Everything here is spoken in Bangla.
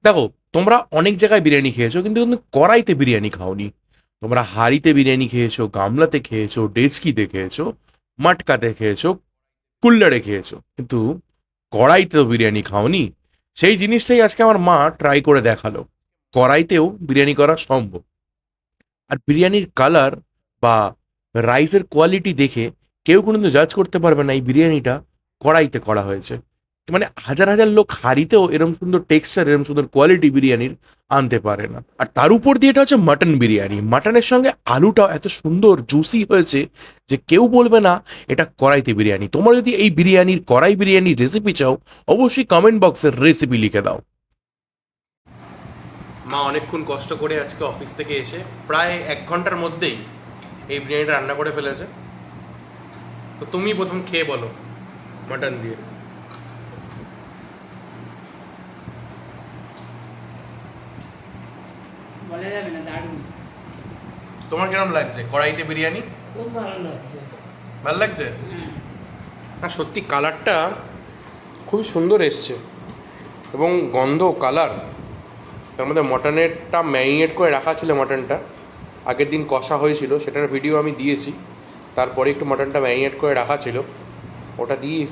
দেখো, তোমরা অনেক জায়গায় বিরিয়ানি খেয়েছো, কিন্তু তুমি কড়াইতে বিরিয়ানি খাওনি। তোমরা হাঁড়িতে বিরিয়ানি খেয়েছো, গামলাতে খেয়েছো, ডেচকিতে খেয়েছো, মাটকাতে খেয়েছো, কুল্লারে খেয়েছো, কিন্তু কড়াইতে তো বিরিয়ানি খাওনি। সেই জিনিসটাই আজকে আমার মা ট্রাই করে দেখালো, কড়াইতেও বিরিয়ানি করা সম্ভব। আর বিরিয়ানির কালার বা রাইসের কোয়ালিটি দেখে কেউ কোনোদিন জাজ করতে পারবে না এই বিরিয়ানিটা কড়াইতে করা হয়েছে। মানে হাজার হাজার লোক হাঁড়িতেও এরকম সুন্দর টেক্সচার, এরকম সুন্দর কোয়ালিটি বিরিয়ানির আনতে পারে না। আর তার উপর দিয়ে এটা হচ্ছে মাটন বিরিয়ানি, মাটনের সঙ্গে আলুটাও এত সুন্দর জুসি হয়েছে যে কেউ বলবে না এটা কড়াইতে বিরিয়ানি। তোমরা যদি এই বিরিয়ানির কড়াই বিরিয়ানির রেসিপি চাও, অবশ্যই কমেন্ট বক্সের রেসিপি লিখে দাও। মা অনেকক্ষণ কষ্ট করে আজকে অফিস থেকে এসে প্রায় 1 ঘন্টার মধ্যেই এই বিরিয়ানিটা রান্না করে ফেলেছে। তো তুমি প্রথম খেয়ে বলো মাটন দিয়ে। বলা যাবে না, দারুণ। তোমার কিরম লাগছে কড়াইতে বিরিয়ানি? খুব ভালো লাগছে। ভালো লাগছে? হ্যাঁ। না, সত্যি কালারটা খুবই সুন্দর এসছে, এবং গন্ধ কালার। তার মধ্যে মটনেরটা ম্যারিনেট করে রাখা ছিল, মটনটা আগের দিন কষা হয়েছিল, সেটার ভিডিও আমি দিয়েছি। তারপরে একটু মটনটা ম্যারিনেট করে রাখা ছিল, ওটা দিয়ে